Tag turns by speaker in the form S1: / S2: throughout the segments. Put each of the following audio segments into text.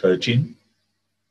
S1: 13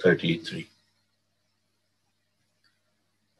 S1: 33।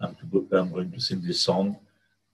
S1: I'm going to sing this song,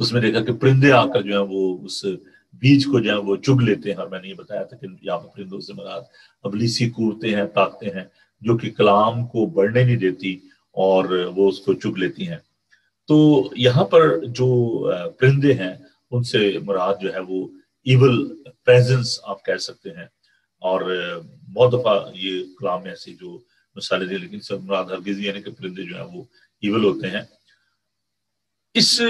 S1: تو اس میں دیکھا کہ پرندے آ کر جو ہے وہ اس بیج کو جو ہے وہ چگ لیتے ہیں. اور میں نے یہ بتایا تھا کہ یہاں پر پرندوں سے مراد ابلیسی قوتیں ہیں، طاقتیں ہیں جو کہ کلام کو بڑھنے نہیں دیتی اور وہ اس کو چگ لیتی ہیں. تو یہاں پر جو پرندے ہیں ان سے مراد جو ہے وہ ایول پریزنس آپ کہہ سکتے ہیں. اور بہت دفعہ یہ کلام میں ایسی جو مثالیں دی، لیکن سب مراد ہرگز یہ نہیں کہ پرندے جو ہیں وہ ایول ہوتے ہیں. اس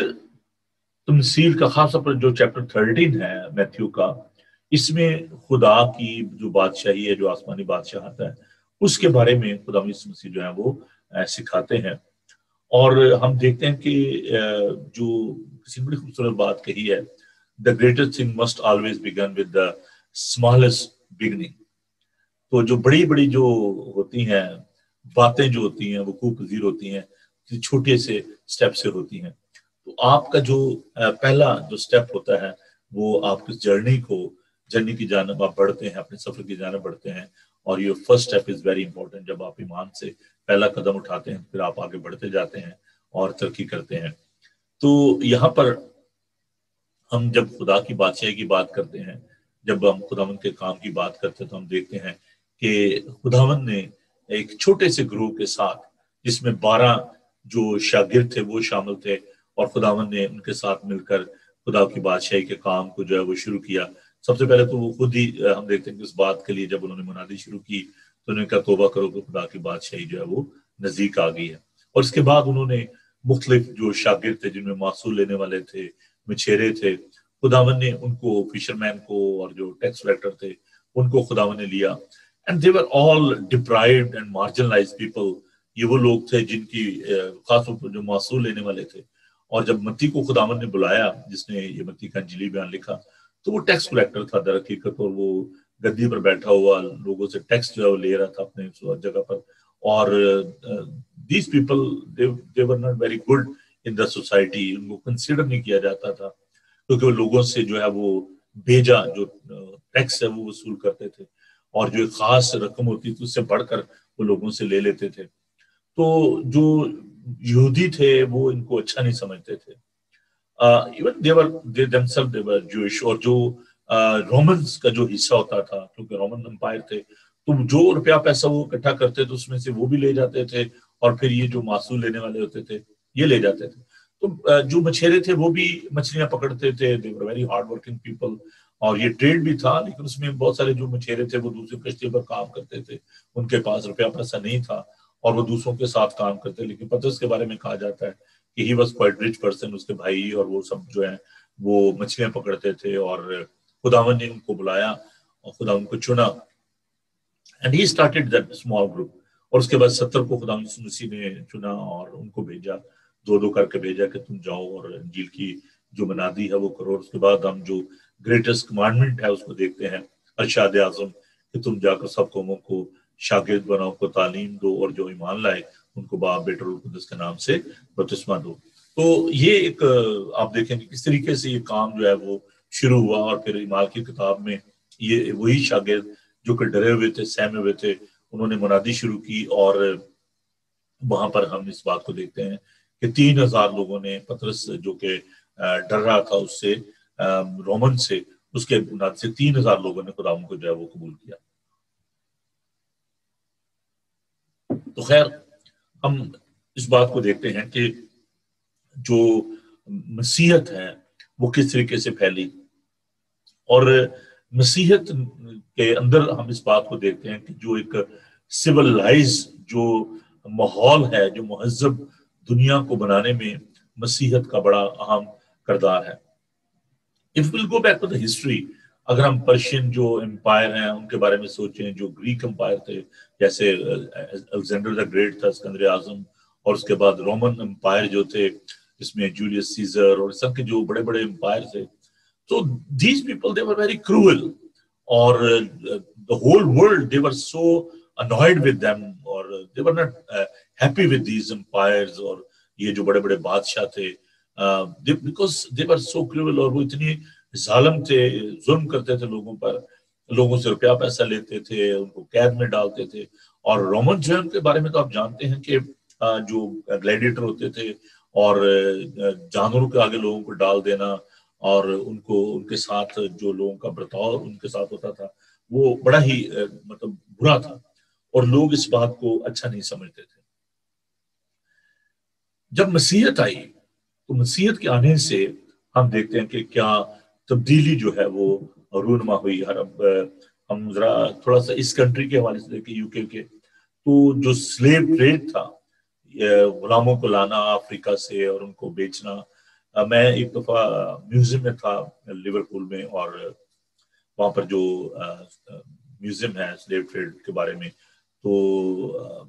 S1: تمثیل کا خاص طور پر جو چیپٹر 13 ہے میتھیو کا، اس میں خدا کی جو بادشاہی ہے، جو آسمانی بادشاہت ہے، اس کے بارے میں خدا یسوع مسیح جو ہے وہ سکھاتے ہیں. اور ہم دیکھتے ہیں کہ جو کسی نے بڑی خوبصورت بات کہی ہے، the greatest thing must always begin with the smallest beginning. تو جو بڑی بڑی جو ہوتی ہیں باتیں جو ہوتی ہیں وقوع پذیر ہوتی ہیں چھوٹے سے سٹیپ سے ہوتی ہیں. تو آپ کا جو پہلا جو سٹیپ ہوتا ہے وہ آپ کی جرنی کی جانب آپ بڑھتے ہیں، اپنے سفر کی جانب بڑھتے ہیں. اور یہ first step is very important. جب آپ ایمان سے پہلا قدم اٹھاتے ہیں پھر آپ آگے بڑھتے جاتے ہیں اور ترقی کرتے ہیں. تو یہاں پر ہم جب خدا کی بادشاہی کی بات کرتے ہیں، جب ہم خداوند کے کام کی بات کرتے ہیں تو ہم دیکھتے ہیں کہ خداوند نے ایک چھوٹے سے گروہ کے ساتھ، جس میں 12 جو شاگرد تھے وہ شامل تھے، اور خداوند نے ان کے ساتھ مل کر خدا کی بادشاہی کے کام کو جو ہے وہ شروع کیا. سب سے پہلے تو وہ خود ہی ہم دیکھتے ہیں کہ اس بات کے لیے جب انہوں نے منادی شروع کی تو انہوں نے کہا توبہ کرو کہ خدا کی بادشاہی جو ہے وہ نزدیک آ گئی ہے. اور اس کے بعد انہوں نے مختلف جو شاگرد تھے، جن میں معصول لینے والے تھے، مچھیرے تھے، خداوند نے ان کو، فشرمین کو، اور جو ٹیکس کلیکٹر تھے ان کو خداوند نے لیا. And they were all deprived and marginalised people. یہ وہ لوگ تھے جن کی خاص طور پر جو معصول لینے والے تھے. اور جب متی کو خداوند نے بلایا، جس نے یہ متی کا انجیلی بیان لکھا، تو وہ ٹیکس کلیکٹر تھا در حقیقت، اور وہ گدی پر بیٹھا ہوا لوگوں سے ٹیکس جو ہے وہ لے رہا تھا اپنے جگہ پر. اور these people they were not very good in the society. ان کو کنسیڈر نہیں کیا جاتا تھا کیونکہ وہ لوگوں سے جو ہے وہ بیجا جو ٹیکس ہے وہ وصول کرتے تھے، اور جو ایک خاص رقم ہوتی تھی اس سے بڑھ کر وہ لوگوں سے لے لیتے تھے. تو جو یہودی تھے وہ ان کو اچھا نہیں سمجھتے تھے. Even they themselves they were Jewish. اور جو رومنز کا جو حصہ ہوتا تھا، کیونکہ رومن امپائر تھے، تو جو روپیہ پیسہ وہ اکٹھا کرتے تھے اس میں سے وہ بھی لے جاتے تھے، اور پھر یہ جو معصول لینے والے ہوتے تھے یہ لے جاتے تھے. تو جو مچھیرے تھے وہ بھی مچھلیاں پکڑتے تھے. they were very hard working people. اور یہ ٹریڈ بھی تھا، لیکن اس میں بہت سارے جو مچھیرے تھے وہ دوسری کشتی پر کام کرتے تھے. ان کے پاس روپیہ پیسہ نہیں تھا اور وہ دوسروں کے ساتھ کام کرتے. لیکن پترس کے بارے میں کہا جاتا ہے کہ he was quite rich person. اس کے بھائی اور وہ سب جو ہیں وہ مچھلیاں پکڑتے تھے، اور خداوند نے ان کو بلایا اور خدا ان کو چنا. And he started that small group. اور اس کے بعد 70 کو خدا یسوع مسیح نے چنا اور ان کو بھیجا، 2 کر کے بھیجا کہ تم جاؤ اور انجیل کی جو منادی ہے وہ کرو. اس کے بعد ہم جو گریٹسٹ کمانڈمنٹ ہے اس کو دیکھتے ہیں، ارشاد اعظم، کہ تم جا کر سب قوموں کو شاگرد بناؤ، کو تعلیم دو، اور جو ایمان لائے ان کو باپ، بیٹے اور روح القدس کے نام سے بپتسمہ دو. تو یہ ایک آپ دیکھیں کہ کس طریقے سے یہ کام جو ہے وہ شروع ہوا. اور پھر اعمال کی کتاب میں یہ وہی شاگرد جو کہ ڈرے ہوئے تھے، سہمے ہوئے تھے، انہوں نے منادی شروع کی. اور وہاں پر ہم اس بات کو دیکھتے ہیں کہ 3000 لوگوں نے، پطرس جو کہ ڈر رہا تھا اس سے، رومن سے، اس کے بنیاد سے 3000 لوگوں نے خدا ان کو جو ہے وہ قبول کیا. تو خیر ہم اس بات کو دیکھتے ہیں کہ جو مسیحیت ہے وہ کس طریقے سے پھیلی. اور مسیحیت کے اندر ہم اس بات کو دیکھتے ہیں کہ جو ایک سویلائز جو ماحول ہے، جو مہذب دنیا کو بنانے میں مسیحیت کا بڑا اہم کردار ہے. If we'll go back to the history، اگر ہم پرشین جو امپائر ہیں ان کے بارے میں سوچیں، جو گریک امپائر تھے، جیسے الیگزینڈر دا گریٹ تھا، اسکندر اعظم، اور اس کے بعد رومن امپائر جو تھے جس میں جولیس سیزر اور سب کے جو بڑے بڑے امپائر تھے. So these people, they were very cruel, or the whole world, they were so annoyed with them, or they were not happy with these empires, اور یہ جو بڑے بڑے بادشاہ تھے، because they were so cruel. اور وہ اتنی ظالم تھے، ظلم کرتے تھے لوگوں پر، لوگوں سے روپیہ پیسہ لیتے تھے، ان کو قید میں ڈالتے تھے. اور رومن جو ان کے بارے میں تو آپ جانتے ہیں کہ جو گلیڈیٹر ہوتے تھے اور جانوروں کے آگے لوگوں کو ڈال دینا اور ان کے ساتھ جو لوگوں کا برتاؤ ان کے ساتھ ہوتا تھا وہ بڑا ہی مطلب برا تھا، اور لوگ اس بات کو اچھا نہیں سمجھتے تھے۔ جب مسیحیت آئی تو مسیحیت کے آنے سے ہم دیکھتے ہیں کہ کیا تبدیلی جو ہے وہ رونما ہوئی۔ ہم ذرا تھوڑا سا اس کنٹری کے حوالے سے دیکھیں، یو کے، تو جو سلیو ٹریڈ تھا، غلاموں کو لانا افریقہ سے اور ان کو بیچنا، میں ایک دفعہ میوزیم میں تھا لیورپول میں، اور وہاں پر جو میوزیم ہے سلیو ٹریڈ کے بارے میں، تو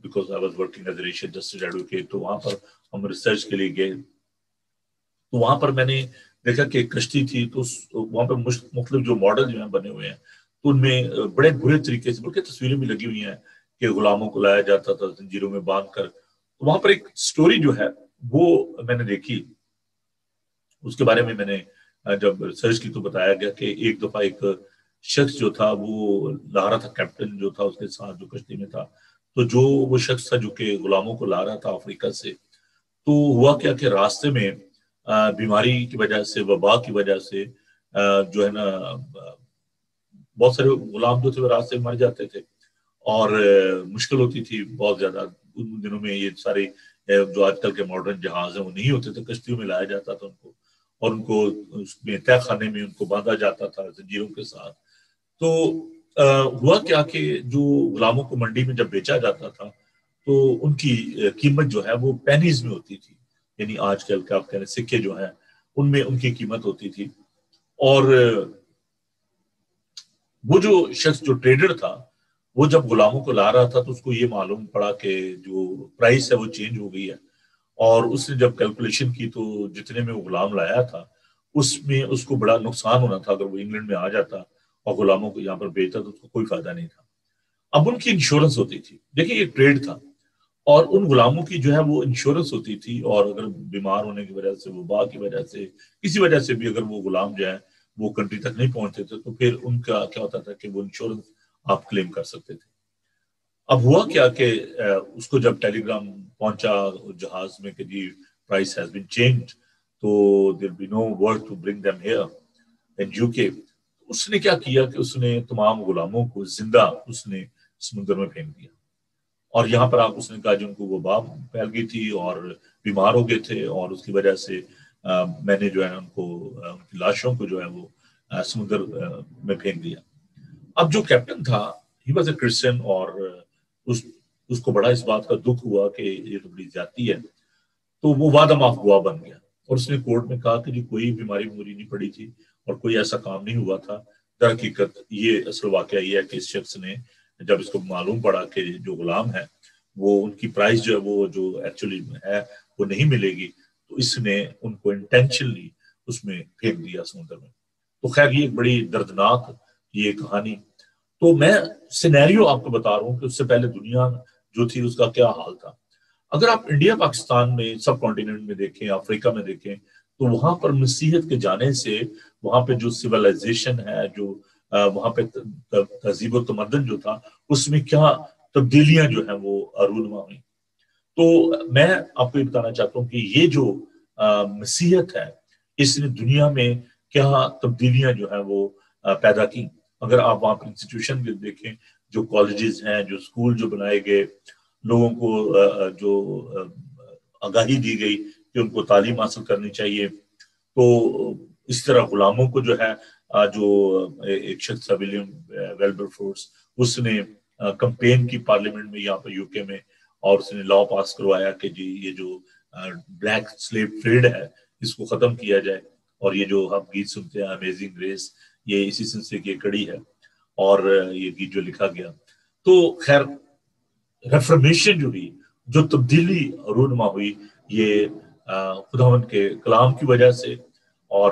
S1: because I was working as a racial justice advocate, تو وہاں پر ہم ریسرچ کے لیے گئے، تو وہاں پر میں نے دیکھا کہ ایک کشتی تھی، تو وہاں پر مختلف جو ماڈل جو ہیں بنے ہوئے ہیں، تو ان میں بڑے برے طریقے سے، بلکہ تصویریں بھی لگی ہوئی ہیں کہ غلاموں کو لایا جاتا تھا زنجیروں میں باندھ کر۔ تو وہاں پر ایک سٹوری جو ہے وہ میں نے دیکھی، اس کے بارے میں نے جب ریسرچ کی تو بتایا گیا کہ ایک دفعہ ایک شخص جو تھا وہ لا رہا تھا، کیپٹن جو تھا اس کے ساتھ جو کشتی میں تھا، تو جو وہ شخص تھا جو کہ غلاموں کو لا رہا تھا افریقہ سے، تو ہوا کیا کہ راستے میں بیماری کی وجہ سے، وبا کی وجہ سے جو ہے نا بہت سارے غلام جو تھے وہ راستے میں مر جاتے تھے، اور مشکل ہوتی تھی بہت زیادہ۔ ان دنوں میں یہ سارے جو آج کل کے ماڈرن جہاز ہیں وہ نہیں ہوتے تھے، کشتیوں میں لایا جاتا تھا ان کو، اور ان کو اس میں تہہ خانے میں ان کو باندھا جاتا تھا زنجیروں کے ساتھ۔ تو ہوا کیا کہ جو غلاموں کو منڈی میں جب بیچا جاتا تھا تو ان کی قیمت جو ہے وہ پینیز میں ہوتی تھی، یعنی آج کل کے آپ کہہ رہے سکے جو ہیں ان میں ان کی قیمت ہوتی تھی، اور وہ جو شخص جو ٹریڈر تھا وہ جب غلاموں کو لا رہا تھا تو اس کو یہ معلوم پڑا کہ جو پرائس ہے وہ چینج ہو گئی ہے، اور اس نے جب کیلکولیشن کی تو جتنے میں وہ غلام لایا تھا اس میں اس کو بڑا نقصان ہونا تھا۔ اگر وہ انگلینڈ میں آ جاتا اور غلاموں کو یہاں پر بیچتا تو اس کو کوئی فائدہ نہیں تھا۔ اب ان کی انشورنس ہوتی تھی، دیکھیں یہ ٹریڈ تھا، اور ان غلاموں کی جو ہے وہ انشورنس ہوتی تھی، اور اگر بیمار ہونے کی وجہ سے، وبا کی وجہ سے، کسی وجہ سے بھی اگر وہ غلام جو ہے وہ کنٹری تک نہیں پہنچتے تھے تو پھر ان کا کیا ہوتا تھا کہ وہ انشورنس آپ کلیم کر سکتے تھے۔ اب ہوا کیا کہ اس کو جب ٹیلی گرام پہنچا جہاز میں کہ جی پرائس ہیز بین چینج، تو there be no work to bring them here in U K, اس نے کیا کیا کہ اس نے تمام غلاموں کو زندہ اس نے سمندر میں پھینک دیا، اور یہاں پر آپ اس نے کہا جن کو وبا پھیل گئی تھی اور بیمار ہو گئے تھے، اور اس کی وجہ سے میں نے جو ہے ان کو ان کی لاشوں کو جو ہے وہ سمندر میں پھینک دیا۔ اب جو کیپٹن تھا ہی واز اے کرسچن، اور اس کو بڑا اس بات کا دکھ ہوا کہ یہ تو بڑی زیادتی ہے، تو وہ وعدہ معاف گواہ بن گیا، اور اس نے کورٹ میں کہا کہ جی کوئی بیماری نہیں پڑی تھی اور کوئی ایسا کام نہیں ہوا تھا۔ در حقیقت یہ اصل واقعہ یہ ہے کہ اس شخص نے جب اس کو معلوم پڑا کہ جو غلام ہے وہ ان کی پرائز جو ہے وہ جو ایکچولی ہے وہ نہیں ملے گی، تو اس نے ان کو انٹینشنلی اس میں پھینک دیا سمندر میں۔ تو خیر یہ ایک بڑی دردناک یہ کہانی، تو میں سینیریو آپ کو بتا رہا ہوں کہ اس سے پہلے دنیا جو تھی اس کا کیا حال تھا۔ اگر آپ انڈیا پاکستان میں سب کانٹیننٹ میں دیکھیں، افریقہ میں دیکھیں، تو وہاں پر مسیحیت کے جانے سے وہاں پہ جو سویلائزیشن ہے، جو وہاں پہ تہذیب و تمدن جو تھا، اس میں کیا تبدیلیاں جو ہیں وہ رونما ہوئی۔ تو میں آپ کو یہ بتانا چاہتا ہوں کہ یہ جو مسیحیت ہے اس نے دنیا میں کیا تبدیلیاں جو ہیں وہ پیدا کی۔ اگر آپ وہاں پر انسٹیٹیوشن دیکھیں، جو کالجز ہیں، جو اسکول جو بنائے گئے، لوگوں کو جو آگاہی دی گئی کہ ان کو تعلیم حاصل کرنی چاہیے، تو اس طرح غلاموں کو جو ہے جو ایک شخص ولیم ویلبر فورس، اس نے کمپین کی پارلیمنٹ میں یہاں پر یو کے میں، اور اس نے لا پاس کروایا کہ جی یہ جو بلیک سلیو ٹریڈ ہے اس کو ختم کیا جائے، اور یہ جو ہم گیت سنتے ہیں امیزنگ گریس، یہ اسی سلسلے کی کڑی ہے، اور یہ گیت جو لکھا گیا۔ تو خیر ریفرمیشن جو ہوئی، جو تبدیلی رونما ہوئی، یہ خداوند کے کلام کی وجہ سے اور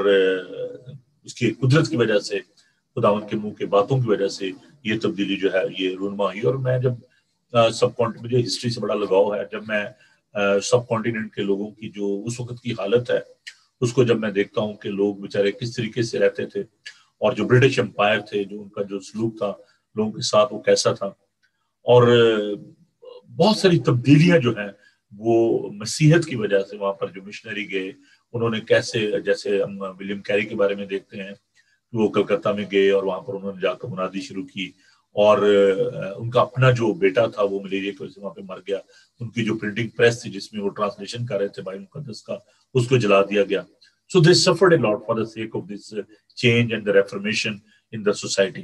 S1: اس کی قدرت کی وجہ سے، خداوند کے منہ کے باتوں کی وجہ سے یہ تبدیلی جو ہے یہ رونما ہوئی۔ اور میں جب مجھے ہسٹری سے بڑا لگاؤ ہے، جب میں سب کانٹیننٹ کے لوگوں کی جو اس وقت کی حالت ہے اس کو جب میں دیکھتا ہوں کہ لوگ بیچارے کس طریقے سے رہتے تھے، اور جو برٹش امپائر تھے، جو ان کا جو سلوک تھا لوگوں کے ساتھ وہ کیسا تھا، اور بہت ساری تبدیلیاں جو ہیں وہ مسیحت کی وجہ سے وہاں پر جو مشنری گئے انہوں نے کیسے، جیسے ہم ولیم کیری کے بارے میں دیکھتے ہیں، وہ کلکتہ میں گئے اور وہاں پر انہوں نے جا کر منادی شروع کی، اور ان کا اپنا جو بیٹا تھا وہ ملیریا کی وجہ سے وہاں پہ مر گیا، ان کی جو پرنٹنگ پریس تھی جس میں وہ ٹرانسلیشن کر رہے تھے بائبل مقدس کا، اس کو جلا دیا گیا. So they suffered a lot for the sake of this change and the reformation in the society.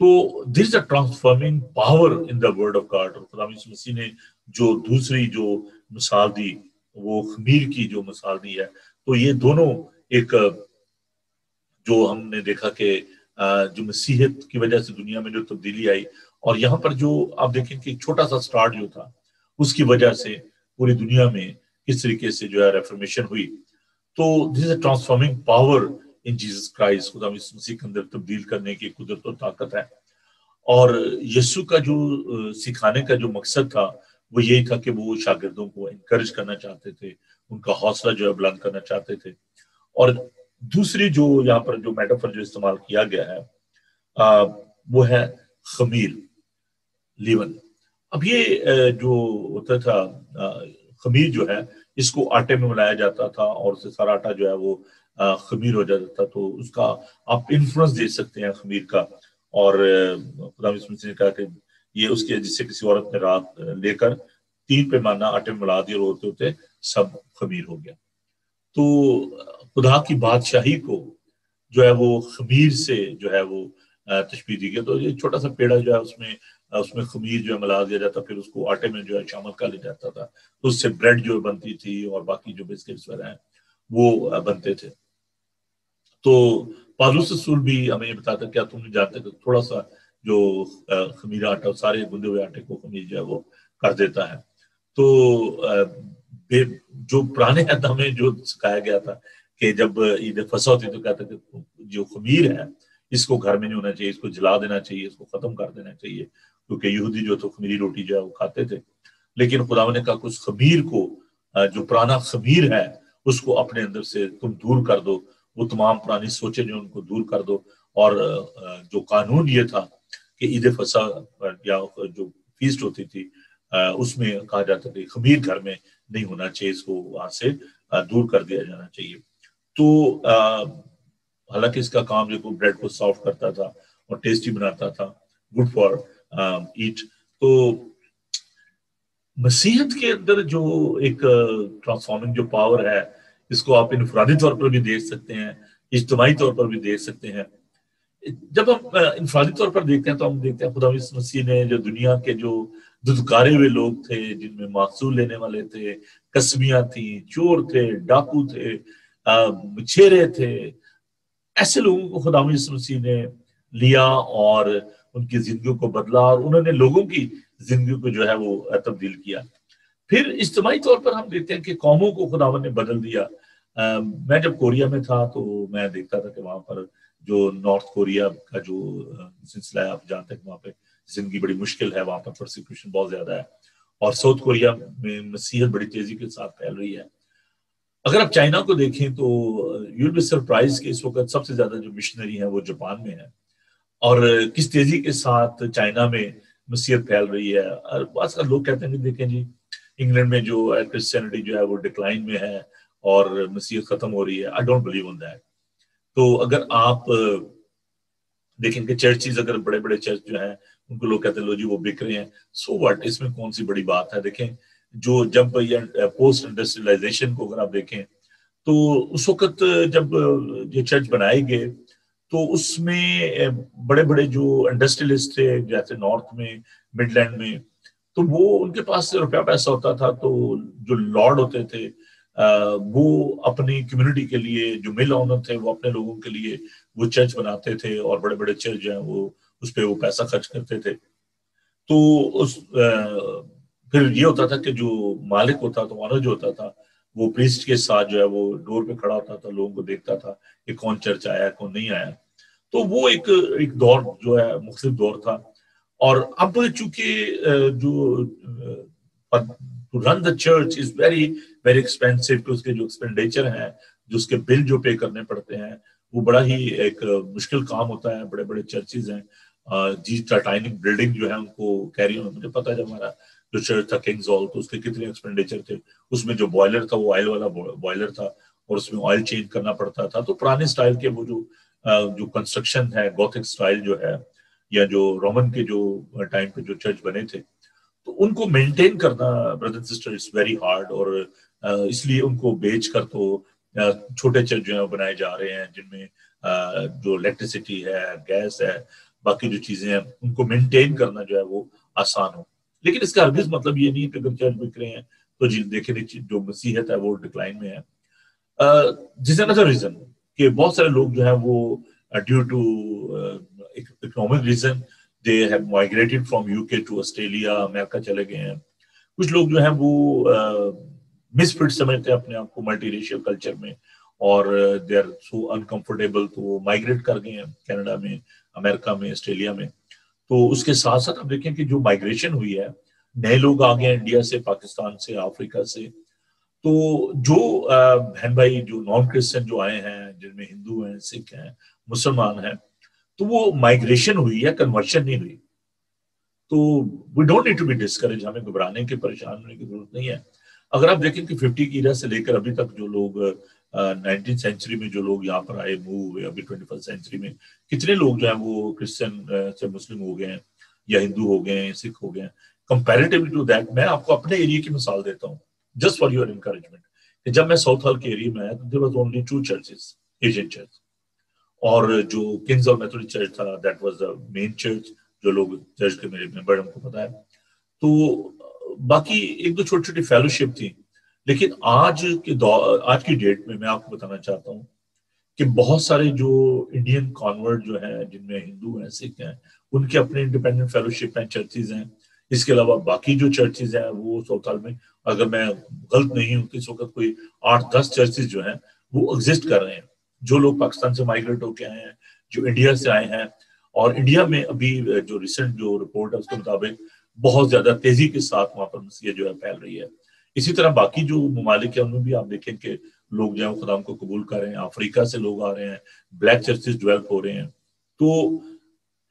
S1: تو there is a transforming power in the word of God. اور خدا یسوع مسیح نے جو دوسری جو مثال دی وہ خمیر کی جو مثال دی ہے، تو یہ دونوں ایک جو ہم نے دیکھا کہ جو مسیحیت کی وجہ سے دنیا میں جو تبدیلی آئی، اور یہاں پر جو آپ دیکھیں کہ ایک چھوٹا سا سٹارٹ جو تھا اس کی وجہ سے پوری دنیا میں کس طریقے سے جو ہے ریفارمیشن ہوئی. تو دس از اے ٹرانسفارمنگ پاور ان جیسس کرائسٹ. خدا یسوع مسیح کے اندر تبدیل کرنے کی قدرت و طاقت ہے. اور یسوع کا جو سکھانے کا جو مقصد تھا وہ یہی تھا کہ وہ شاگردوں کو انکریج کرنا چاہتے تھے، ان کا حوصلہ جو ہے بلند کرنا چاہتے تھے. اور دوسری جو یہاں پر جو میٹافر جو استعمال کیا گیا ہے وہ ہے خمیر، لیون. اب یہ جو ہوتا تھا خمیر جو ہے اس کو آٹے میں ملایا جاتا تھا اور اس سے سارا آٹا جو ہے وہ خمیر ہو جاتا تھا. تو اس کا آپ انفلوئنس دیکھ سکتے ہیں خمیر کا. اور خدا یسوع مسیح نے کہا کہ یہ اس کے جس سے کسی عورت نے رات لے کر 3 پیمانہ آٹے میں ملا دیا اور ہوتے ہوتے سب خمیر ہو گیا. تو خدا کی بادشاہی کو جو ہے وہ خمیر سے جو ہے وہ تشبیہ دی گئی. تو یہ چھوٹا سا پیڑا جو ہے اس میں خمیر جو ہے ملا دیا جاتا، پھر اس کو آٹے میں جو ہے شامل کر لیا جاتا تھا، تو اس سے بریڈ جو بنتی تھی اور باقی جو بسکٹس وغیرہ ہیں وہ بنتے تھے. تو پالوس رسول بھی ہمیں یہ بتاتا کیا تم نے جانتے کہ تھوڑا سا جو خمیر آٹا سارے گندے ہوئے آٹے کو خمیر جو ہے وہ کر دیتا ہے. تو جو پرانے عہد میں جو سکھایا گیا تھا کہ جب عید فصح ہوتی تو کہتا کہ جو خمیر ہے اس کو گھر میں نہیں ہونا چاہیے، اس کو جلا دینا چاہیے، اس کو ختم کر دینا چاہیے، کیونکہ یہودی جو تو خمیری روٹی جو ہے وہ کھاتے تھے. لیکن خدا نے کہا کہ اس خمیر کو، جو پرانا خمیر ہے اس کو اپنے اندر سے تم دور کر دو، وہ تمام پرانی سوچیں جو ان کو دور کر دو. اور جو قانون یہ تھا کہ عید فصح یا جو فیسٹ ہوتی تھی اس میں کہا جاتا کہ خمیر گھر میں نہیں ہونا چاہیے، اس کو وہاں سے دور کر دیا جانا چاہیے. تو حالانکہ اس کا کام جو بریڈ کو سافٹ کرتا تھا اور ٹیسٹی بناتا تھا، گڈ فار ایٹ. تو مسیحت کے اندر جو ایک ٹرانسفارمنگ جو پاور ہے اس کو آپ انفرادی طور پر بھی دیکھ سکتے ہیں، اجتماعی طور پر بھی دیکھ سکتے ہیں. جب ہم انفرادی طور پر دیکھتے ہیں تو ہم دیکھتے ہیں خدا یسوع مسیح نے جو دنیا کے جو دھتکارے ہوئے لوگ تھے، جن میں معصول لینے والے تھے، قسمیاں تھیں، چور تھے، ڈاکو تھے، مچھیرے تھے، ایسے لوگوں کو خدا یسوع مسیح نے لیا اور ان کی زندگیوں کو بدلا، اور انہوں نے لوگوں کی زندگی کو جو ہے وہ تبدیل کیا. پھر اجتماعی طور پر ہم دیکھتے ہیں کہ قوموں کو خداوند نے بدل دیا. میں جب کوریا میں تھا تو میں دیکھتا تھا کہ وہاں پر جو نارتھ کوریا کا جو سلسلہ ہے، آپ جانتے ہیں کہ وہاں پہ زندگی بڑی مشکل ہے، وہاں پر پرسیکیوشن بہت زیادہ ہے، اور ساؤتھ کوریا میں مسیحیت بڑی تیزی کے ساتھ پھیل رہی ہے. اگر آپ چائنا کو دیکھیں تو یو ول بی سرپرائز کہ اس وقت سب سے زیادہ جو مشنری ہیں وہ جاپان میں ہے، اور کس تیزی کے ساتھ چائنا میں مسیحیت پھیل رہی ہے. اور بعض لوگ کہتے ہیں کہ دیکھیں جی انگلینڈ میں جو کرسچینٹی جو ہے وہ ڈکلائن میں ہے اور مسیحیت ختم ہو رہی ہے. I don't believe in that. تو اگر آپ دیکھیں کہ چرچز، اگر بڑے بڑے چرچ جو ہیں ان کو لوگ کہتے ہیں لو جی وہ بک رہے ہیں، سو واٹ، اس میں کون سی بڑی بات ہے. دیکھیں جو جب یہ پوسٹ انڈسٹریلائزیشن کو اگر آپ دیکھیں تو اس وقت جب یہ چرچ بنائے گئے تو اس میں بڑے بڑے جو انڈسٹریلسٹ تھے جیسے نارتھ میں، مڈ لینڈ میں، تو وہ ان کے پاس روپیہ پیسہ ہوتا تھا، تو جو لارڈ ہوتے تھے وہ اپنی کمیونٹی کے لیے، جو مل آنر تھے وہ اپنے لوگوں کے لیے وہ چرچ بناتے تھے، اور بڑے بڑے چرچ جو ہیں وہ اس پہ وہ پیسہ خرچ کرتے تھے. تو پھر یہ ہوتا تھا کہ جو مالک ہوتا تھا، آنر جو ہوتا تھا، وہ پریسٹ کے ساتھ جو ہے وہ ڈور پہ کھڑا ہوتا تھا، لوگوں کو دیکھتا تھا کہ کون چرچ آیا ہے کون نہیں آیا. تو وہ ایک دور جو ہے مختلف دور تھا. اور اب چونکہ جو run the church is very very expensive, کہ اس کے جو ایکسپینڈیچر ہیں، جو اس کے بل جو پے کرنے پڑتے ہیں، وہ بڑا ہی ایک مشکل کام ہوتا ہے. بڑے بڑے چرچز ہیں، جی ٹائٹینک بلڈنگ جو ہے ان کو کیری ہونا. مجھے پتا ہے جب ہمارا جو چرچ تھا کنگز ہال، تو اس کے کتنے ایکسپینڈیچر تھے، اس میں جو بوائلر تھا وہ آئل والا بوائلر تھا اور اس میں آئل چینج کرنا پڑتا تھا. تو پرانے سٹائل کے وہ جو کنسٹرکشن ہے، گوتھک سٹائل جو ہے، یا جو رومن کے جو ٹائم پہ جو چرچ بنے تھے، تو ان کو مینٹین کرنا brother sister it's very hard. اور اس لیے ان کو بیچ کر تو چھوٹے چرچ جو ہیں وہ بنائے جا رہے ہیں، جن میں جو الیکٹریسٹی ہے، گیس ہے، باقی جو چیزیں ہیں، ان کو مینٹین کرنا جو ہے وہ آسان ہو. لیکن اس کا ہرگز مطلب یہ نہیں کہ اگر چرچ بک رہے ہیں تو دیکھیں جو مسیحیت ہے وہ ڈکلائن میں ہے. جس اندر ریزن کہ بہت سارے لوگ جو ہیں وہ due to economic reason they have migrated from UK to ٹو آسٹریلیا، امریکہ چلے گئے ہیں. کچھ لوگ جو ہیں وہ مس فٹ سمجھتے ہیں اپنے آپ کو ملٹی ریشیل کلچر میں، اور دے آر سو انکمفرٹیبل، تو وہ مائگریٹ کر گئے ہیں کینیڈا میں، امریکہ میں، آسٹریلیا میں. تو اس کے ساتھ ساتھ آپ دیکھیں کہ جو مائگریشن ہوئی ہے، نئے لوگ آ گئے ہیں انڈیا سے، پاکستان سے، افریقہ سے. تو جو بہن بھائی جو نان کرسچن جو آئے ہیں، جن میں ہندو ہیں، سکھ ہیں، مسلمان ہیں، تو وہ مائگریشن ہوئی ہے، کنورشن نہیں ہوئی. تو we don't need to be discourage, ہمیں گھبرانے کے، پریشان ہونے کی ضرورت نہیں ہے. اگر آپ دیکھیں کہ 50 کی ایرا سے لے کر ابھی تک جو لوگ 19 سینچری میں جو لوگ یہاں پر آئے، موو ہوئے، ابھی 21 سینچری میں کتنے لوگ جو ہیں وہ کرسچن سے مسلم ہو گئے ہیں، یا ہندو ہو گئے ہیں، سکھ ہو گئے ہیں. کمپیریٹیولی ٹو دیٹ، میں آپ کو اپنے ایریا کی مثال دیتا ہوں جسٹ فار یور انکریجمنٹ، کہ جب میں ساؤتھ ہال کے ایریا میں آیا تو there was only 2 churches, Asian church, اور جو کنگز اور میتھوڈسٹ چرچ تھا that was the main church, جو لوگ چرچ کے میرے ممبر ہم کو پتا ہے. تو باقی ایک دو چھوٹی چھوٹی فیلوشپ تھی. لیکن آج کی ڈیٹ میں آپ کو بتانا چاہتا ہوں کہ بہت سارے جو انڈین کانورٹ جو ہیں، جن میں ہندو ہیں، سکھ ہیں، ان کے اپنے انڈیپینڈنٹ فیلوشپ ہیں، چرچز ہیں. اس کے علاوہ باقی جو چرچز ہیں وہ ساؤتھ ہال میں، اگر میں غلط نہیں ہوں، اس وقت کوئی 8-10 چرچز جو ہیں وہ ایگزسٹ کر رہے ہیں. جو لوگ پاکستان سے مائگریٹ ہو کے آئے ہیں، جو انڈیا سے آئے ہیں، اور انڈیا میں ابھی جو ریسنٹ جو رپورٹ ہے اس کے مطابق بہت زیادہ تیزی کے ساتھ وہاں پر مسیحیت جو ہے پھیل رہی ہے. اسی طرح باقی جو ممالک ہیں ان میں بھی آپ دیکھیں کہ لوگ جو ہیں خدا کو قبول کر رہے ہیں. افریقہ سے لوگ آ رہے ہیں، بلیک چرچز ڈیولپ ہو رہے ہیں. تو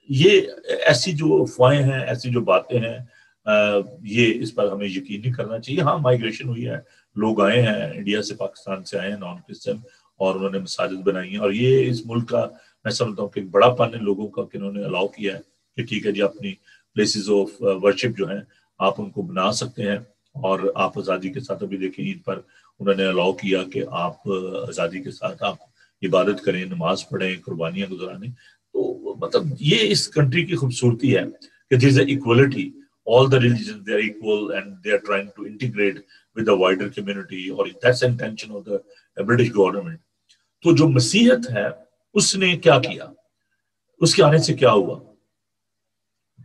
S1: یہ ایسی جو افواہیں ہیں، ایسی جو باتیں ہیں، یہ اس پر ہمیں یقین نہیں کرنا چاہیے. ہاں مائگریشن ہوئی ہے، لوگ آئے ہیں انڈیا سے، پاکستان سے آئے ہیں نان کرسچن، اور انہوں نے مساجد بنائی ہیں. اور یہ اس ملک کا میں سمجھتا ہوں کہ ایک بڑا پن ہے لوگوں کا کہ انہوں نے الاؤ کیا ہے کہ ٹھیک ہے جی، اپنی پلیسز آف ورشپ جو ہیں آپ ان کو بنا سکتے ہیں. اور آپ آزادی کے ساتھ، ابھی دیکھیں عید پر انہوں نے الاؤ کیا کہ آپ آزادی کے ساتھ آپ عبادت کریں، نماز پڑھیں، قربانیاں گزاریں. تو مطلب یہ اس کنٹری کی خوبصورتی ہے کہ دیر از اے equality. All the religions, they are equal and they are trying to integrate with the wider community, or that's the intention of the British government. تو جو مسیحیت ہے اس نے کیا کیا، اس کے آنے سے کیا ہوا؟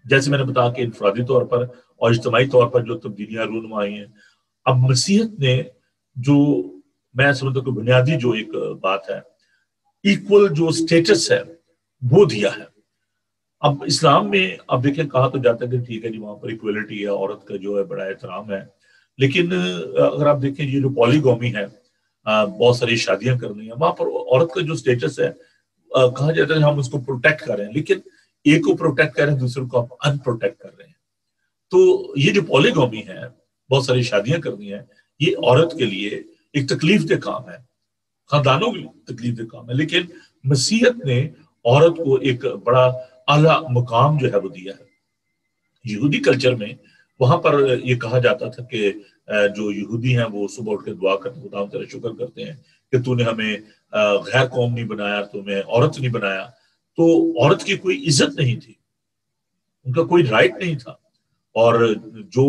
S1: جیسے میں نے بتایا کہ انفرادی طور پر اور اجتماعی طور پر جو تبدیلیاں رونما آئی ہیں. اب مسیحیت نے جو میں سمجھتا ہوں کہ بنیادی جو ایک بات ہے، ایکول جو سٹیٹس ہے وہ دیا ہے. اب اسلام میں اب دیکھیں کہا تو جاتا ہے کہ ٹھیک ہے جی وہاں پر ایکویلٹی ہے، عورت کا جو ہے بڑا احترام ہے. لیکن اگر آپ دیکھیں یہ جو پالیگامی ہے، بہت ساری شادیاں کرنی ہیں، وہاں پر عورت کا جو سٹیٹس ہے کہا جاتا ہے ہم اس کو پروٹیکٹ کر رہے ہیں، لیکن ایک کو پروٹیکٹ کر رہے ہیں، دوسرے کو آپ ان پروٹیکٹ کر رہے ہیں. تو یہ جو پالیگامی ہے، بہت ساری شادیاں کرنی ہیں، یہ عورت کے لیے ایک تکلیف دہ کام ہے، خاندانوں کے لیے تکلیف دہ کام ہے. لیکن مسیحیت نے عورت کو ایک بڑا اعلیٰ مقام جو ہے وہ دیا ہے. یہودی کلچر میں وہاں پر یہ کہا جاتا تھا کہ جو یہودی ہیں وہ صبح اٹھ کے دعا کرتے، خدا تیرا شکر کرتے ہیں کہ تو نے ہمیں غیر قوم نہیں بنایا، تو ہمیں عورت نہیں بنایا. تو عورت کی کوئی عزت نہیں تھی، ان کا کوئی رائٹ نہیں تھا، اور جو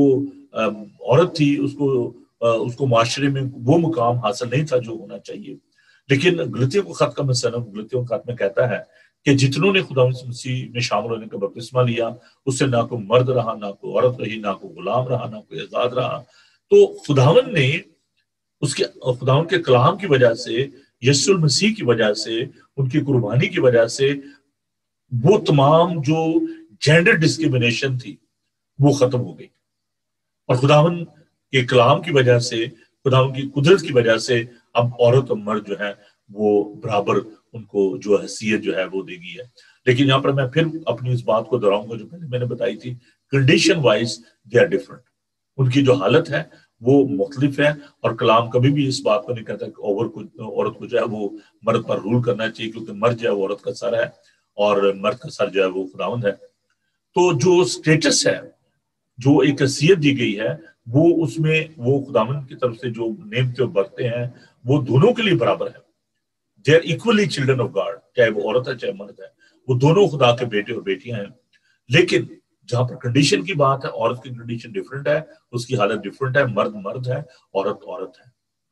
S1: عورت تھی اس کو معاشرے میں وہ مقام حاصل نہیں تھا جو ہونا چاہیے. لیکن غلطیوں کو خط کا مسئلہ، غلطیوں کا خط میں کہتا ہے کہ جتنوں نے خدا مسیح میں شامل ہونے کا بپتسمہ لیا، اس سے نہ کوئی مرد رہا، نہ کوئی عورت رہی، نہ کوئی غلام رہا، نہ کوئی آزاد رہا. تو خداوند نے خداوند کے کلام کی وجہ سے، یسوع المسیح کی وجہ سے، ان کی قربانی کی وجہ سے وہ تمام جو جینڈر ڈسکریمنیشن تھی وہ ختم ہو گئی. اور خداوند کے کلام کی وجہ سے، خداوند کی قدرت کی وجہ سے اب عورت اور مرد جو ہے وہ برابر ان کو جو حیثیت جو ہے وہ دے گی ہے. لیکن یہاں پر میں پھر اپنی اس بات کو دہراؤں گا جو پہلے میں نے بتائی تھی، condition wise they are different. ان کی جو حالت ہے وہ مختلف ہے، اور کلام کبھی بھی اس بات کو نہیں کہتا کہ عورت کو جو ہے وہ مرد پر رول کرنا چاہیے، کیونکہ مرد جو ہے وہ عورت کا سر ہے اور مرد کا سر جو ہے وہ خداوند ہے۔ تو جو سٹیٹس ہے، جو ایک حیثیت دی گئی ہے، وہ اس میں وہ خداوند کی طرف سے جو نعمتیں برتے ہیں وہ دونوں کے لیے برابر ہے۔ They are equally children of God, چاہے وہ عورت ہے چاہے مرد ہے، وہ دونوں خدا کے بیٹے اور بیٹیاں ہیں۔ لیکن جہاں پر کنڈیشن کی بات ہے، عورت کی کنڈیشن ڈیفرنٹ ہے، اس کی حالت ڈیفرنٹ ہے، مرد مرد ہے، عورت عورت ہے۔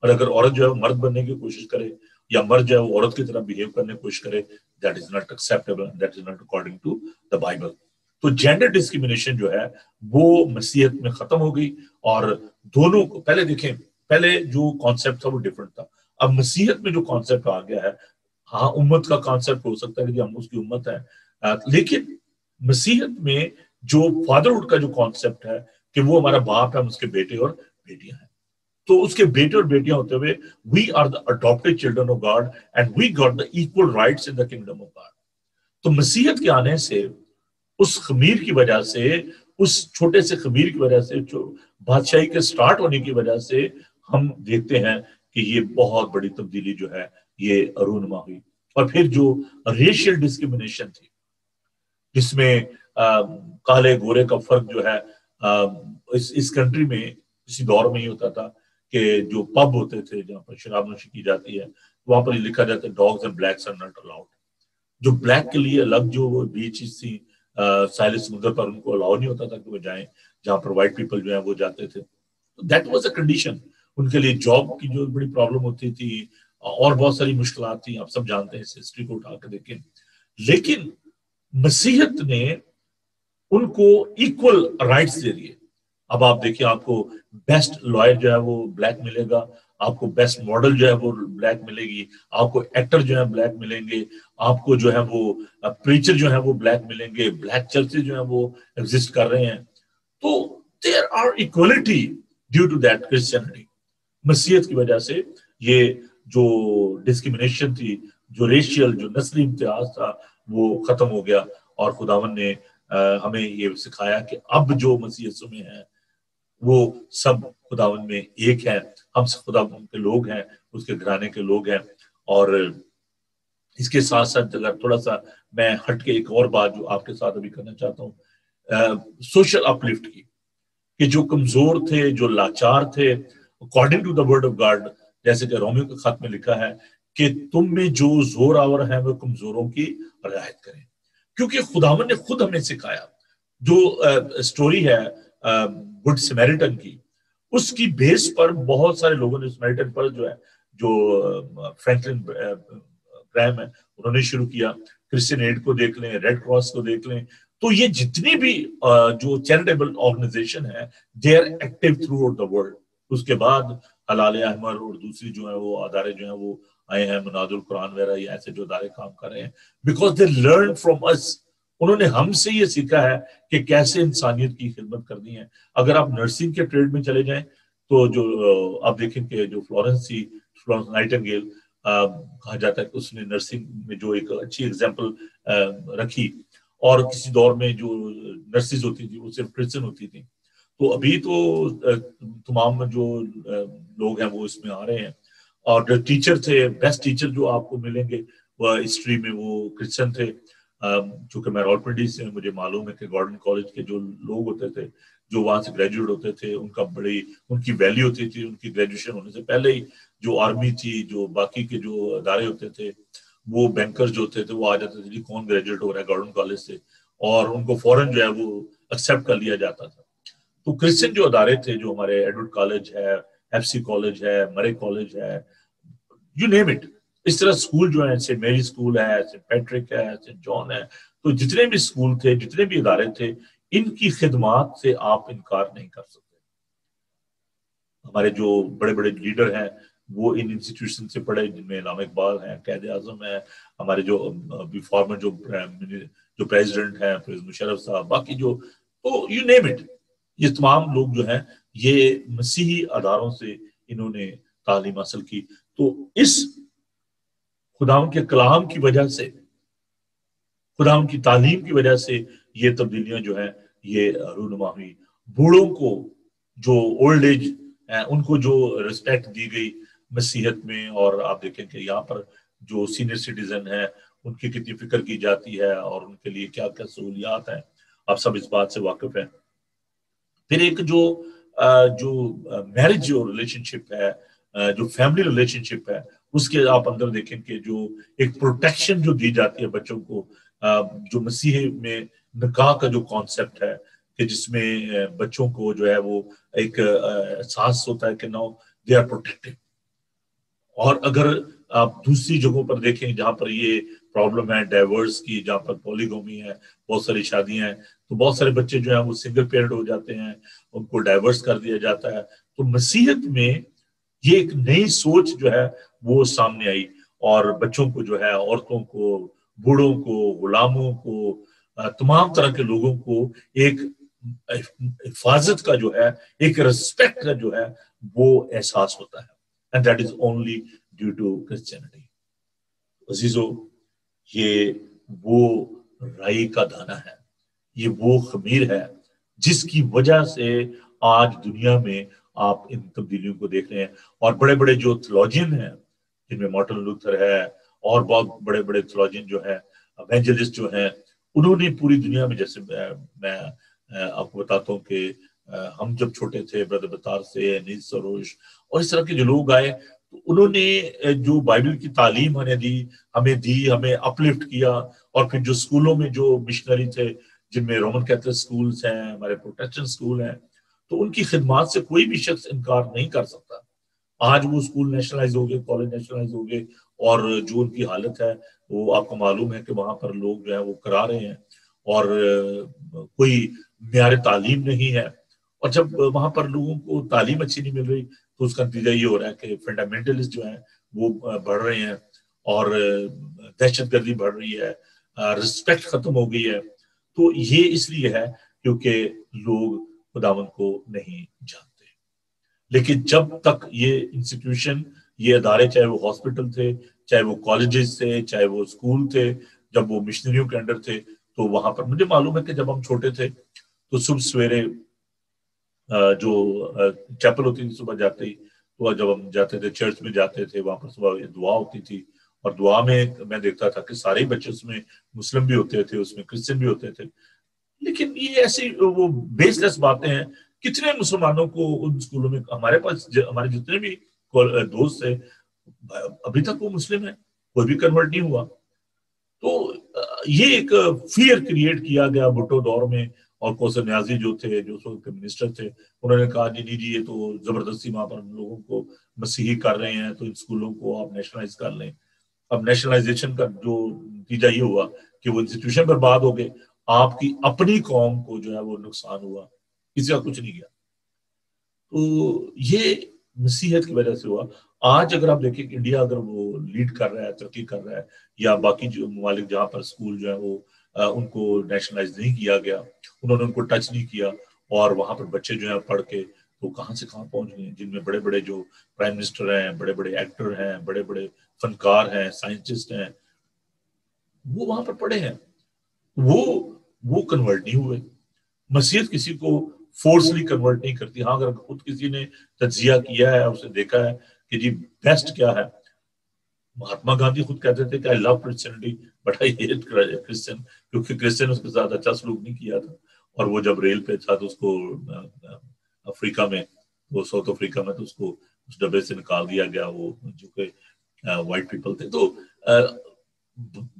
S1: اور اگر عورت جو ہے مرد بننے کی کوشش کرے یا مرد جو ہے وہ عورت کی طرح بہیو کرنے کی کوشش کرے، that is not acceptable, that is not according to the Bible. تو جینڈر ڈسکریمنیشن جو ہے وہ مسیحیت میں ختم ہو گئی، اور دونوں کو پہلے دیکھیں، پہلے جو کانسیپٹ تھا وہ ڈیفرنٹ تھا، اب مسیحیت میں جو کانسیپٹ آ گیا ہے، ہاں امت کا کانسیپٹ ہو سکتا ہے کہ ہم اس کی امت ہے، لیکن مسیحیت میں جو فادرہڈ کا جو کانسیپٹ ہے کہ وہ ہمارا باپ ہے، ہم اس کے بیٹے اور بیٹیاں ہیں، تو اس کے بیٹے اور بیٹیاں ہوتے ہوئے we are the adopted children of God and we got the equal rights in the kingdom of God. تو مسیحیت کے آنے سے، اس خمیر کی وجہ سے، اس چھوٹے سے خمیر کی وجہ سے، بادشاہی کے سٹارٹ ہونے کی وجہ سے ہم دیکھتے ہیں کہ یہ بہت بڑی تبدیلی جو ہے یہ رونما ہوئی۔ اور پھر جو ریشیل ڈسکریمنیشن تھی، جس میں کالے گورے کا فرق جو ہے، اس کنٹری میں اسی دور میں ہی ہوتا تھا کہ جو پب ہوتے تھے جہاں پر شراب نوشی کی جاتی ہے، وہاں پر یہ لکھا جاتا ہے dogs and blacks are not allowed. جو بلیک کے لیے الگ جو بیچز تھی ساحل سمندر پر، ان کو الاؤ نہیں ہوتا تھا کہ وہ جائیں جہاں پر وائٹ پیپل جو ہیں وہ جاتے تھے۔ That was a condition. ان کے لیے جاب کی جو بڑی پرابلم ہوتی تھی اور بہت ساری مشکلات تھیں، آپ سب جانتے ہیں، اس ہسٹری کو اٹھا کے دیکھیں۔ لیکن مسیحیت نے ان کو ایکول رائٹس دے دیے۔ اب آپ دیکھیں، آپ کو بیسٹ لائر جو ہے وہ بلیک ملے گا، آپ کو بیسٹ ماڈل جو ہے وہ بلیک ملے گی، آپ کو ایکٹر جو ہے بلیک ملیں گے، آپ کو جو ہے وہ پریچر جو ہے وہ بلیک ملیں گے، بلیک چرچز جو ہے وہ ایگزسٹ کر رہے ہیں۔ تو there are equality due to that Christianity. مسیحیت کی وجہ سے یہ جو ڈسکریمنیشن تھی، جو ریشیل، جو نسلی امتیاز تھا، وہ ختم ہو گیا، اور خداوند نے ہمیں یہ سکھایا کہ اب جو مسیح یسوع میں ہیں وہ سب خداوند میں ایک ہیں، ہم سب خداوند کے لوگ ہیں، اس کے گھرانے کے لوگ ہیں۔ اور اس کے ساتھ ساتھ اگر تھوڑا سا میں ہٹ کے ایک اور بات جو آپ کے ساتھ ابھی کرنا چاہتا ہوں، سوشل اپ لفٹ کی، کہ جو کمزور تھے، جو لاچار تھے، according to the word of God, جیسے کہ رومیو کے خط میں لکھا ہے کہ تم میں جو زور آور ہیں وہ کمزوروں کی رعایت کریں، کیونکہ خداوند نے خود ہمیں سکھایا۔ جو سٹوری ہے گڈ سمیرٹن کی، اس کی بیس پر بہت سارے لوگوں نے سمیرٹن پر جو ہے، جو فرینکلن گرہم ہے، انہوں نے شروع کیا۔ کرسچین ایڈ کو دیکھ لیں، ریڈ کراس کو دیکھ لیں، تو یہ جتنی بھی جو چیریٹیبل آرگنائزیشن ہے، they are active throughout the world. اس کے بعد ہلال احمر اور دوسری جو ہے وہ ادارے جو ہیں وہ آئے ہیں، مناد القرآن وغیرہ، یہ ایسے جو ادارے کام کر رہے ہیں، بیکاز دے لرن فرام اس۔ انہوں نے ہم سے یہ سیکھا ہے کہ کیسے انسانیت کی خدمت کرنی ہے۔ اگر آپ نرسنگ کے ٹریڈ میں چلے جائیں تو جو آپ دیکھیں کہ جو فلورنس نائٹنگیل کہا جاتا ہے کہ اس نے نرسنگ میں جو ایک اچھی ایگزامپل رکھی، اور کسی دور میں جو نرسز ہوتی تھی وہ صرف کرسچن ہوتی تھیں۔ تو ابھی تو تمام جو لوگ ہیں وہ اس میں آ رہے ہیں، اور جو ٹیچر تھے، بیسٹ ٹیچر جو آپ کو ملیں گے وہ ہسٹری میں وہ کرسچن تھے۔ چونکہ میں راولپنڈی سے، مجھے معلوم ہے کہ گارڈن کالج کے جو لوگ ہوتے تھے، جو وہاں سے گریجویٹ ہوتے تھے، ان کی ویلیو ہوتی تھی، ان کی گریجویشن ہونے سے پہلے ہی جو آرمی تھی، جو باقی کے جو ادارے ہوتے تھے، وہ بینکر جو ہوتے تھے وہ آ جاتے تھے، جی کون گریجویٹ ہو رہا ہے گارڈن کالج سے، اور ان کو فوراً جو ہے وہ ایکسیپٹ کر لیا جاتا تھا۔ تو کرسچن جو ادارے تھے، جو ہمارے ایڈورڈ کالج ہے، ایف سی کالج ہے، مرے کالج ہے، یو نیم اٹ، اس طرح اسکول جو ہیں، سینٹ میری اسکول ہے، سینٹ پیٹرک ہے، سینٹ جان ہے، تو جتنے بھی اسکول تھے، جتنے بھی ادارے تھے، ان کی خدمات سے آپ انکار نہیں کر سکتے۔ ہمارے جو بڑے بڑے لیڈر ہیں وہ ان انسٹیٹیوشن سے پڑھے، جن میں علامہ اقبال ہیں، قائد اعظم ہیں، ہمارے جو فارمر جو پریزیڈنٹ ہیں، مشرف صاحب، باقی جو، تو یو نیم اٹ، یہ تمام لوگ جو ہیں یہ مسیحی اداروں سے انہوں نے تعلیم حاصل کی۔ تو اس خداوند کے کلام کی وجہ سے، خداوند کی تعلیم کی وجہ سے یہ تبدیلیاں جو ہیں یہ رونما ہوئی۔ بوڑھوں کو جو اولڈ ایج ان کو جو رسپیکٹ دی گئی مسیحیت میں، اور آپ دیکھیں کہ یہاں پر جو سینئر سٹیزن ہیں ان کی کتنی فکر کی جاتی ہے اور ان کے لیے کیا کیا سہولیات ہیں، آپ سب اس بات سے واقف ہیں۔ پھر ایک جو میرج جو ریلیشن شپ ہے، جو فیملی ریلیشن شپ ہے، اس کے آپ اندر دیکھیں کہ جو ایک پروٹیکشن جو دی جاتی ہے بچوں کو، جو مسیح میں نکاح کا جو کانسیپٹ ہے کہ جس میں بچوں کو جو ہے وہ ایک احساس ہوتا ہے کہ ناؤ دے آر پروٹیکٹڈ۔ اور اگر آپ دوسری جگہوں پر دیکھیں جہاں پر یہ پرابلم ہے ڈائیورس کی، جہاں پر پولیگومی ہے، بہت ساری شادیاں ہیں، تو بہت سارے بچے جو ہیں وہ سنگل پیرنٹ ہو جاتے ہیں، ان کو ڈائیورس کر دیا جاتا ہے۔ تو مسیحیت میں یہ ایک نئی سوچ جو ہے وہ سامنے آئی، اور بچوں کو جو ہے، عورتوں کو، بوڑھوں کو، غلاموں کو، تمام طرح کے لوگوں کو ایک حفاظت کا جو ہے، ایک ریسپیکٹ کا جو ہے وہ احساس ہوتا ہے۔ And that is only due to Christianity۔ عزیزو، یہ وہ رائی کا دانہ ہے، یہ وہ خمیر ہے جس کی وجہ سے آج دنیا میں آپ ان تبدیلیوں کو دیکھ رہے ہیں۔ اور بڑے بڑے جو تھیولوجین ہیں، جن میں مارٹن لوتھر ہے اور بہت بڑے بڑے تھیولوجین جو ہیں، ایونجلسٹ جو ہیں، انہوں نے پوری دنیا میں، جیسے میں آپ کو بتاتا ہوں کہ ہم جب چھوٹے تھے، برادر بطار سے، نیز سروش اور اس طرح کے جو لوگ آئے، تو انہوں نے جو بائبل کی تعلیم ہمیں اپلفٹ کیا۔ اور پھر جو اسکولوں میں جو مشنری تھے، جن میں رومن کیتھولک سکولز ہیں، ہمارے پروٹیسٹنٹ سکول ہیں، تو ان کی خدمات سے کوئی بھی شخص انکار نہیں کر سکتا۔ آج وہ اسکول نیشنلائز ہو گئے، کالج نیشنلائز ہو گئے، اور جو ان کی حالت ہے وہ آپ کو معلوم ہے کہ وہاں پر لوگ جو ہے وہ کرا رہے ہیں، اور کوئی معیار تعلیم نہیں ہے۔ اور جب وہاں پر لوگوں کو تعلیم اچھی نہیں مل رہی، تو اس کا نتیجہ یہ ہو رہا ہے کہ فنڈامنٹلسٹ جو ہیں وہ بڑھ رہے ہیں، اور دہشت گردی بڑھ رہی ہے، رسپیکٹ ختم ہو گئی ہے۔ تو یہ اس لیے ہے کیونکہ لوگ خداوند کو نہیں جانتے۔ لیکن جب تک یہ انسٹیٹیوشن، یہ ادارے، چاہے وہ ہاسپٹل تھے، چاہے وہ کالجز تھے، چاہے وہ اسکول تھے، جب وہ مشنریوں کے انڈر تھے، تو وہاں پر مجھے معلوم ہے کہ جب ہم چھوٹے تھے تو صبح سویرے جو چیپل ہوتی تھی، صبح جاتے ہی، تو جب ہم جاتے تھے چرچ میں جاتے تھے، وہاں پر صبح دعا ہوتی تھی، اور دعا میں دیکھتا تھا کہ سارے بچے اس میں مسلم بھی ہوتے تھے، اس میں کرسچن بھی ہوتے تھے۔ لیکن یہ ایسی وہ بیس لیس باتیں ہیں۔ کتنے مسلمانوں کو ان اسکولوں میں، ہمارے پاس ہمارے جتنے بھی دوست تھے، ابھی تک وہ مسلم ہیں، کوئی بھی کنورٹ نہیں ہوا۔ تو یہ ایک فیئر کریٹ کیا گیا بھٹو دور میں، اور کوثر نیازی جو تھے، جو اس وقت کے منسٹر تھے، انہوں نے کہا جی یہ تو زبردستی وہاں پر ہم لوگوں کو مسیحی کر رہے ہیں، تو ان اسکولوں کو آپ نیشنلائز کر لیں۔ اب نیشنلائزیشن کا جو نتیجہ یہ ہوا کہ وہ انسٹیٹیوشن برباد ہو گئے، آپ کی اپنی قوم کو جو ہے وہ نقصان ہوا، کسی کا کچھ نہیں گیا۔ تو یہ مسیحیت کی وجہ سے ہوا۔ آج اگر آپ دیکھیں کہ انڈیا اگر وہ لیڈ کر رہا ہے، ترقی کر رہا ہے، یا باقی جو ممالک جہاں پر اسکول جو ہے وہ ان کو نیشنلائز نہیں کیا گیا، انہوں نے ان کو ٹچ نہیں کیا، اور وہاں پر بچے جو ہیں پڑھ کے وہ کہاں سے کہاں پہنچ گئے، جن میں بڑے بڑے جو پرائم منسٹر ہیں، بڑے بڑے ایکٹر ہیں، بڑے بڑے فنکار ہیں، سائنٹسٹ ہیں، وہ وہاں پر پڑھے ہیں، وہ کنورٹ نہیں ہوئے۔ مسیحیت کسی کو فورسلی کنورٹ نہیں کرتی۔ ہاں، اگر خود کسی نے تجزیہ کیا ہے، اسے دیکھا ہے کہ جی بیسٹ کیا ہے۔ مہاتما گاندھی خود کہتے تھے کہ I love Christianity but I hate Christian، کیونکہ کرسچن اس کے ساتھ اچھا سلوک نہیں کیا تھا، اور وہ جب ریل پہ تھا تو اس کو افریقہ میں، وہ ساؤتھ افریقہ میں، تو اس کو اس ڈبے سے نکال دیا گیا، وہ جو کہ وائٹ پیپل تھے۔ تو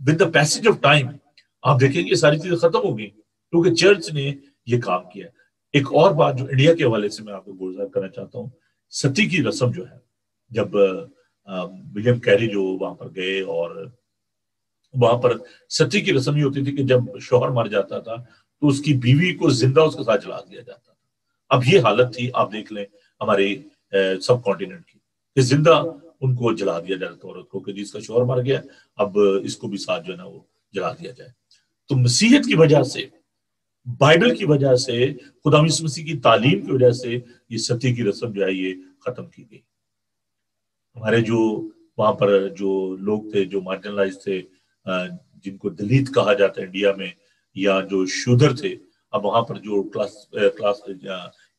S1: with the passage of time آپ دیکھیں گے یہ ساری چیزیں ختم ہو گئی، کیونکہ چرچ نے یہ کام کیا۔ ایک اور بات جو انڈیا کے حوالے سے میں آپ کو گزار کرنا چاہتا ہوں، ستی کی رسم جو ہے، جب ولیم کیری جو وہاں پر گئے، اور وہاں پر ستی کی رسم یہ ہوتی تھی کہ جب شوہر مر جاتا تھا تو اس کی بیوی کو زندہ اس کے ساتھ جلا دیا جاتا تھا۔ اب یہ حالت تھی، آپ دیکھ لیں ہمارے سب کانٹیننٹ کی، کہ زندہ ان کو جلا دیا جاتا تھا عورت کو، کہ جس کا شوہر مر گیا اب اس کو بھی ساتھ جو ہے نا وہ جلا دیا جائے۔ تو مسیحیت کی وجہ سے، بائبل کی وجہ سے، خدا یسوع مسیح کی تعلیم کی وجہ سے یہ ستی کی رسم جو ہے یہ ختم کی گئی۔ ہمارے جو وہاں پر جو لوگ تھے، جو مارجنلائز تھے، جن کو دلیت کہا جاتا ہے انڈیا میں، یا جو شودر تھے، اب وہاں پر جو class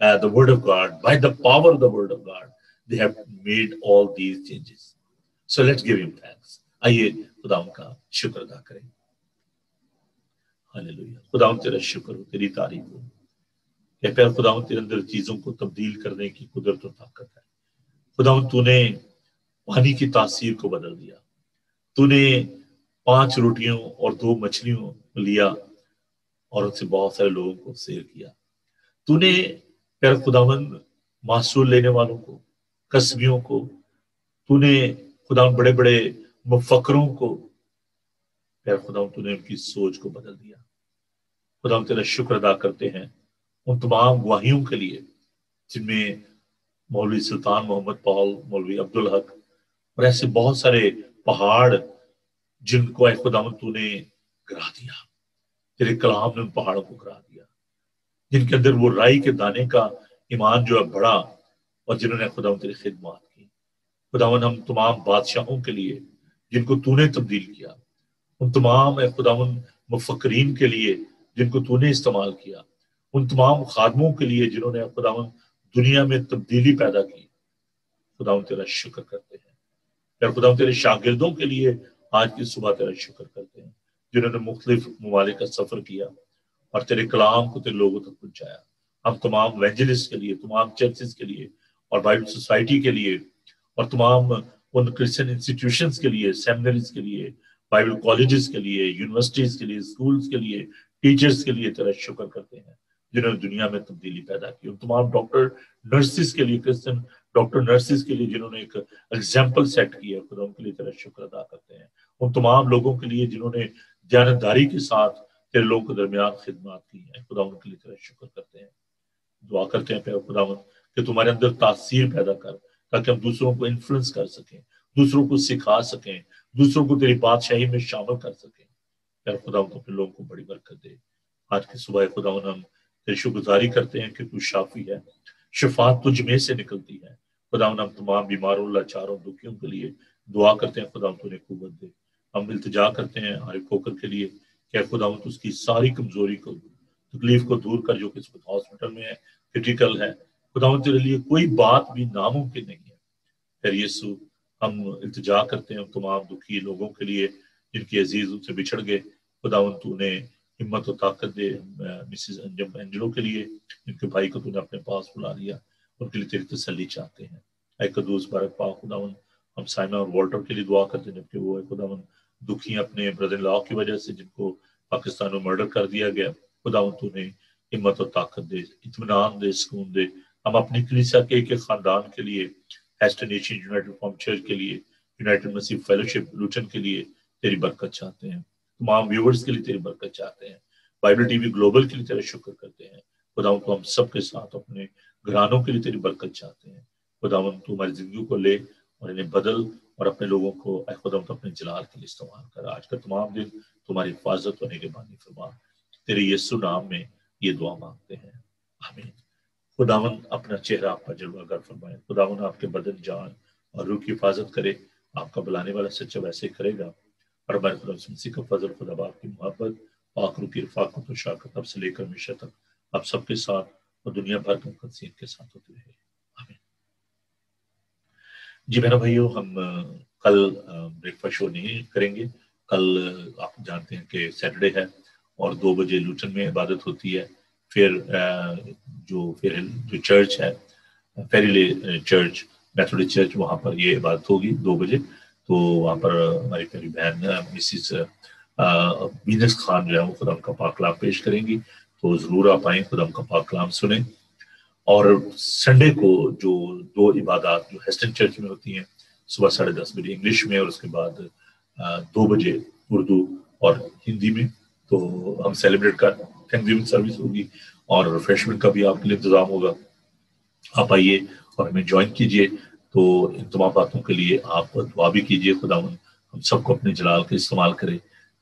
S1: the word of God, by the power of the word of God, they have made all these changes. So let's give him thanks. آئیے خداوند کا شکر ادا کریں۔ ہاللویا، خداوند تیرا شکر ہو، تیری تعریف ہو کہ پیر خداوند تیرے اندر چیزوں کو تبدیل کرنے کی قدرت و طاقت ہے۔ خداوند تو نے پانی کی تاثیر کو بدل دیا، تو نے 5 روٹیوں اور 2 مچھلیوں لیا اور ان سے بہت سارے لوگوں کو سیر کیا۔ تو نے پیر خداوند محصول لینے والوں کو، کسبیوں کو، تو نے خداوند بڑے بڑے مفکروں کو، پیر خداوند تو نے ان کی سوچ کو بدل دیا۔ خداوند تیرا شکر ادا کرتے ہیں ان تمام گواہیوں کے لیے جن میں مولوی سلطان محمد پال، مولوی عبدالحق اور ایسے بہت سارے پہاڑ جن کو اے خداوند تو نے گرا دیا، تیرے کلام نے ان پہاڑوں کو گرا دیا، جن کے اندر وہ رائی کے دانے کا ایمان جو ہے بڑا، اور جنہوں نے خداوند تیری خدمات کی۔ خداوند ہم تمام بادشاہوں کے لیے جن کو تو نے تبدیل کیا، ان تمام اے خداوند مفکرین کے لیے جن کو تو نے استعمال کیا، ان تمام خادموں کے لیے جنہوں نے خداوند دنیا میں تبدیلی پیدا کی، خداوند تیرا شکر کرتے ہیں۔ پھر خداوند تیرے شاگردوں کے لیے آج کی صبح تیرا شکر کرتے ہیں جنہوں نے مختلف ممالک کا سفر کیا اور تیرے کلام کو تیرے لوگوں تک پہنچایا۔ ہم تمام ایونجلسٹ کے لیے، تمام چرچز کے لیے اور بائبل سوسائٹی کے لیے اور تمام ان کرسچن انسٹیٹیوشنز کے لیے، سیمنریز کے لیے، بائبل کالجز کے لیے، یونیورسٹیز کے لیے، اسکولز کے لیے، ٹیچرز کے لیے تیرا شکر کرتے ہیں جنہوں نے دنیا میں تبدیلی پیدا کی۔ ان تمام ڈاکٹر نرسز کے لیے، کرسچن ڈاکٹر نرسز کے لیے جنہوں نے ایک ایگزامپل سیٹ کی ہے، خدا ان کے لیے تیرا شکر ادا کرتے ہیں۔ ان تمام لوگوں کے لیے جنہوں نے دیانتداری کے ساتھ تیرے لوگوں کے درمیان خدمات کی ہیں، خدا ان کے لیے تیرا شکر کرتے ہیں۔ دعا کرتے ہیں پہ خدا کہ تمہارے اندر تاثیر پیدا کر تاکہ ہم دوسروں کو انفلوئنس کر سکیں، دوسروں کو سکھا سکیں، دوسروں کو تیری بادشاہی میں شامل کر سکیں۔ پھر خدا اپنے لوگوں کو بڑی برکت دے۔ آج کی صبح خدا ہم تیری شکر گزاری کرتے ہیں کہ تو شافی ہے، شفاعت تجھ میں سے نکلتی ہے۔ خدا ہم تمام بیماروں، لاچاروں، دکھیوں کے لیے دعا کرتے ہیں، خدا تو نے قوت دے۔ ہم التجا کرتے ہیں عارف کوکر کے لیے کہ خدا اس کی ساری کمزوری کو، تکلیف کو دور کر جو کہ اس وقت ہاسپٹل میں ہے، کرٹیکل ہے۔ خدا تیرے لیے کوئی بات بھی ناممکن نہیں ہے۔ پھر یسوع ہم التجا کرتے ہیں تمام دکھی لوگوں کے لیے جن کی عزیز ان سے بچھڑ گئے۔ خداوند تو نے ہمت و طاقت دے مسز انجم اینجلو کے لیے جن کے بھائی کو تو نے اپنے پاس بلا لیا، ان کے لیے تیری تسلی چاہتے ہیں۔ اے قدوس بارک پاک خداوند ہم سائمہ اور والٹر کے لیے دعا کرتے ہیں جبکہ وہ اے خداوند دکھی اپنے بردر لا کی وجہ سے جن کو پاکستان میں مرڈر کر دیا گیا۔ خداوند تو نے ہمت و طاقت دے، اطمینان دے، سکون دے۔ ہم اپنی کلیسا کے ایک خاندان کے لیے، ہیسٹن نیشن یونائٹڈ ریفارمڈ چرچ کے لیے، یونائٹڈ مسیح فیلوشپ لوٹن کے لیے تیری برکت چاہتے ہیں۔ تمام ویورز کے لیے تیری برکت چاہتے ہیں۔ بائبل ٹی وی گلوبل کے لیے تیرا شکر کرتے ہیں۔ خداوند تو ہم سب کے ساتھ اپنے گھرانوں کے لیے تیری برکت چاہتے ہیں۔ خداوند تو ہماری زندگیوں کو لے اور انہیں بدل اور اپنے لوگوں کو اے خداوند اپنے جلال کے لیے استعمال کر۔ آج کا تمام دن تمہاری حفاظت ہونے کے بانی فرما۔ تیرے یسوع نام میں یہ دعا مانگتے ہیں، آمین۔ خداوند اپنا چہرہ آپ کا جلوہ گر فرمائے، خداوند آپ کے بدن، جان اور روح کی حفاظت کرے۔ آپ کا بلانے والا سچا ویسے کرے گا، اور ہمارے خدا مسیح کا فضل، خدا باپ کی محبت، پاک روح کی رفاقت و شراکت اب سے لے کر ہمیشہ تک آپ سب کے ساتھ اور دنیا بھر کے مقدسین کے ساتھ ہوتی رہے، آمین۔ جی میرا بھائیو، ہم کل بریک فاسٹ شو نہیں کریں گے۔ کل آپ جانتے ہیں کہ سیٹرڈے ہے اور 2 بجے لوٹن میں عبادت ہوتی ہے۔ پھر جو چرچ ہے فیریلے چرچ، میتھوڈسٹ چرچ، وہاں پر یہ عبادت ہوگی 2 بجے۔ تو وہاں پر ہماری پیاری بہن مسز وینس خان جو ہے وہ خدا کا پاک کلام پیش کریں گی، تو ضرور آپ آئیں، خدا کا پاک کلام سنیں۔ اور سنڈے کو جو 2 عبادات جو ہیسٹن چرچ میں ہوتی ہیں، صبح 10:30 بجے انگلش میں اور اس کے بعد 2 بجے اردو اور ہندی میں، تو ہم سیلیبریٹ کر تھینک گیونگ سروس ہوگی اور ریفریشمنٹ کا بھی آپ کے لیے انتظام ہوگا۔ آپ آئیے اور ہمیں جوائن کیجیے۔ تو ان تمام باتوں کے لیے آپ دعا بھی کیجیے، خدا ہم سب کو اپنے جلال کے استعمال کرے۔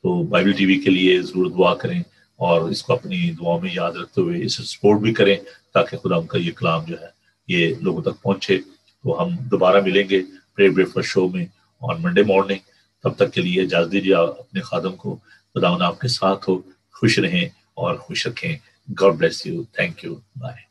S1: تو بائبل ٹی وی کے لیے ضرور دعا کریں اور اس کو اپنی دعاؤں میں یاد رکھتے ہوئے اسے سپورٹ بھی کریں تاکہ خدا کا یہ کلام جو ہے یہ لوگوں تک پہنچے۔ تو ہم دوبارہ ملیں گے بریک فاسٹ شو میں آن منڈے مارننگ۔ تب تک کے لیے اجازت دیجیے اپنے خادم کو۔ خدا آپ کے ساتھ ہو، خوش رہیں اور خوش رکھیں۔ God bless you, thank you, bye.